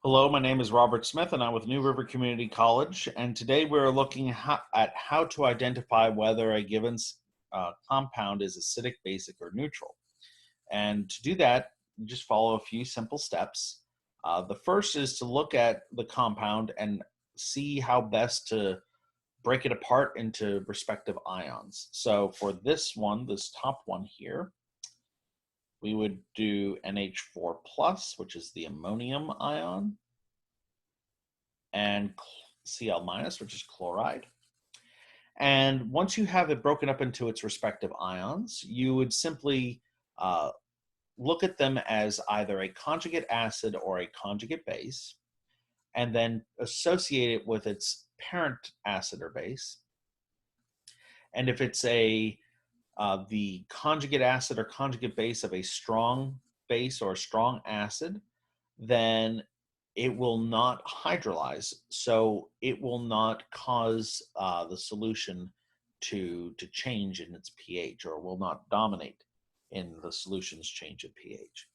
Hello, my name is Robert Smith and I'm with New River Community College. And today we're looking at how to identify whether a given compound is acidic, basic, or neutral. And to do that, you just follow a few simple steps. The first is to look at the compound and see how best to break it apart into respective ions. So for this one, this top one here, we would do NH4 plus, which is the ammonium ion, and Cl minus, which is chloride. And once you have it broken up into its respective ions, you would simply look at them as either a conjugate acid or a conjugate base, and then associate it with its parent acid or base. And if it's the conjugate acid or conjugate base of a strong base or a strong acid, then it will not hydrolyze, so it will not cause the solution to change in its pH, or will not dominate in the solution's change of pH.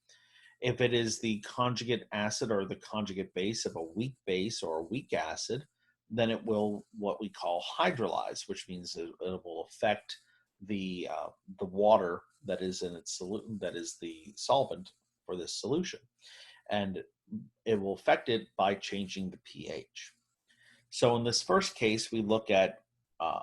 If it is the conjugate acid or the conjugate base of a weak base or a weak acid, then it will what we call hydrolyze, which means it will affect the water that is in its solution, that is the solvent for this solution, and it will affect it by changing the pH. So in this first case, we look at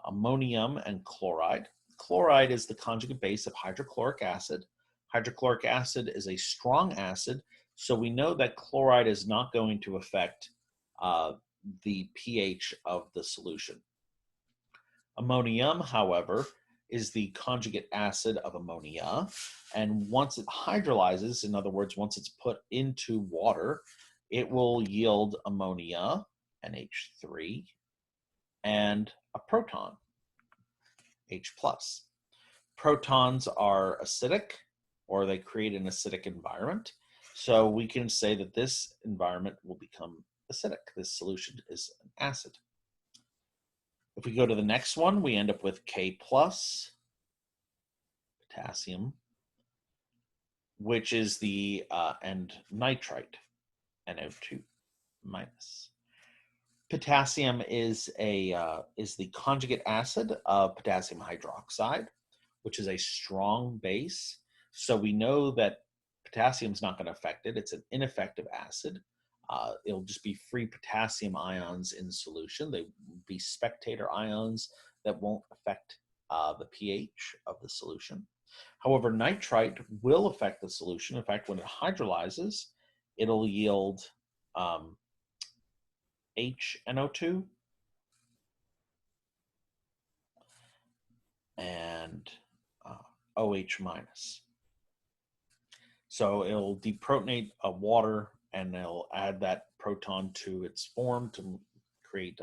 ammonium and chloride. Chloride is the conjugate base of hydrochloric acid. Hydrochloric acid is a strong acid, so we know that chloride is not going to affect the pH of the solution. Ammonium, however, is the conjugate acid of ammonia, and once it hydrolyzes, in other words, once it's put into water, it will yield ammonia, NH3, and a proton, H+. Protons are acidic, or they create an acidic environment, so we can say that this environment will become acidic. This solution is an acid. If we go to the next one, we end up with K+, potassium, which is the and nitrite, NO2 minus. Potassium is the conjugate acid of potassium hydroxide, which is a strong base. So we know that potassium is not going to affect it. It's an ineffective acid. It'll just be free potassium ions in solution. They will be spectator ions that won't affect the pH of the solution. However, nitrite will affect the solution. In fact, when it hydrolyzes, it'll yield HNO2 and OH minus. So it'll deprotonate water, and it'll add that proton to its form to create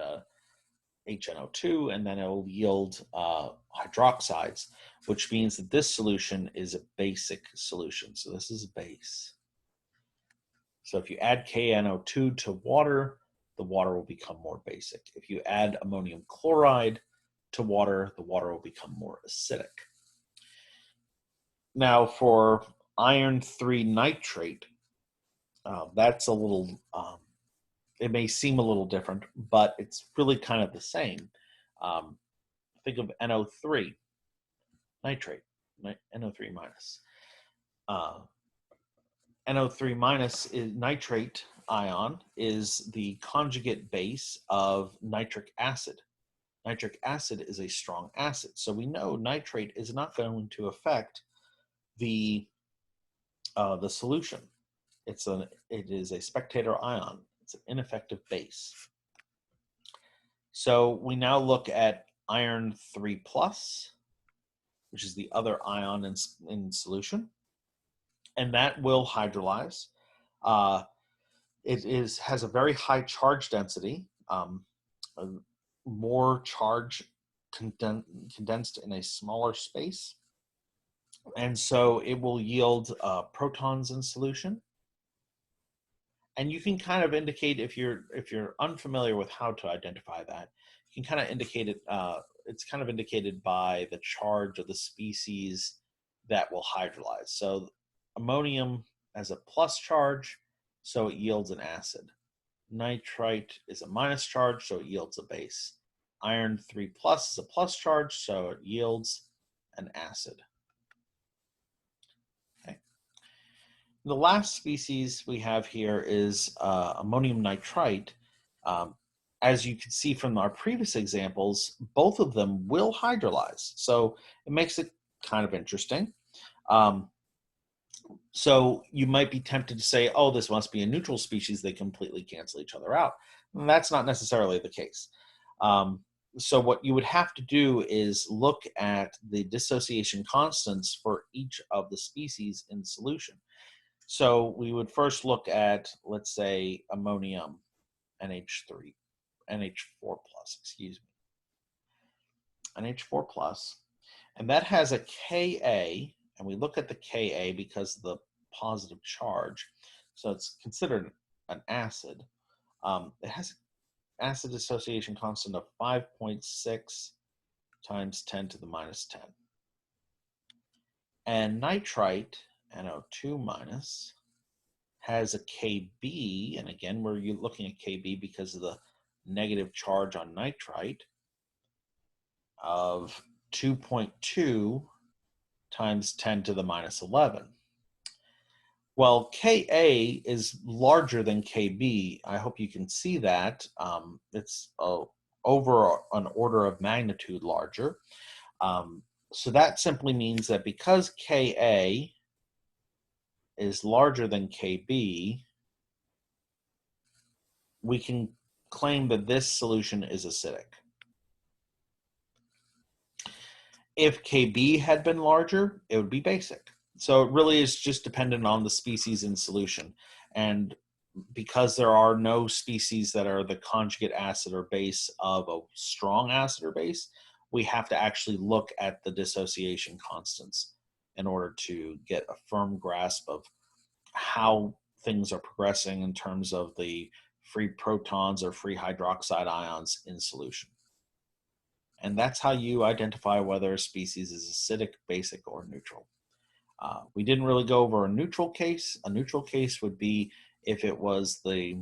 HNO2, and then it'll yield hydroxides, which means that this solution is a basic solution. So this is a base. So if you add KNO2 to water, the water will become more basic. If you add ammonium chloride to water, the water will become more acidic. Now for iron 3 nitrate, that's a little, it may seem a little different, but it's really kind of the same. Think of NO3 nitrate, NO3 minus. NO3 minus is nitrate ion is the conjugate base of nitric acid. Nitric acid is a strong acid, so we know nitrate is not going to affect the solution. It is a spectator ion. It's an ineffective base. So we now look at iron 3+, which is the other ion in solution, and that will hydrolyze. It has a very high charge density, more charge condensed in a smaller space, and so it will yield protons in solution. And you can kind of indicate, if you're unfamiliar with how to identify that, you can kind of indicate it. It's kind of indicated by the charge of the species that will hydrolyze. So ammonium has a plus charge, so it yields an acid. nitrite is a minus charge, so it yields a base. Iron 3 plus is a plus charge, so it yields an acid. Okay. The last species we have here is ammonium nitrite. As you can see from our previous examples, both of them will hydrolyze, so it makes it kind of interesting. So you might be tempted to say, oh, this must be a neutral species. They completely cancel each other out. And that's not necessarily the case. So what you would have to do is look at the dissociation constants for each of the species in solution. So we would first look at, let's say, ammonium NH4 plus, excuse me, NH4 plus, and that has a Ka, and we look at the Ka because of the positive charge, so it's considered an acid. It has acid dissociation constant of 5.6 times 10 to the minus 10. And nitrite, NO2 minus, has a Kb, and again, we're looking at Kb because of the negative charge on nitrite, of 2.2 times 10 to the minus 11. Well, Ka is larger than Kb. I hope you can see that. It's over an order of magnitude larger. So that simply means that because Ka is larger than Kb, we can claim that this solution is acidic. If Kb had been larger, it would be basic. So it really is just dependent on the species in solution. And because there are no species that are the conjugate acid or base of a strong acid or base, we have to actually look at the dissociation constants in order to get a firm grasp of how things are progressing in terms of the free protons or free hydroxide ions in solution. And that's how you identify whether a species is acidic, basic, or neutral. We didn't really go over a neutral case. A neutral case would be if it was the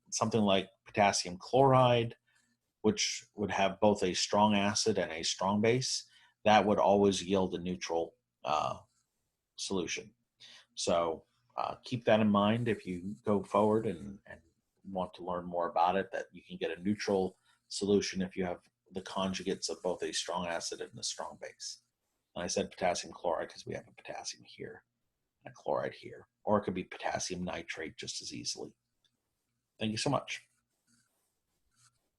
something like potassium chloride, which would have both a strong acid and a strong base. That would always yield a neutral solution. So keep that in mind if you go forward and want to learn more about it, that you can get a neutral solution if you have the conjugates of both a strong acid and a strong base. And I said potassium chloride because we have a potassium here and a chloride here, or it could be potassium nitrate just as easily. Thank you so much.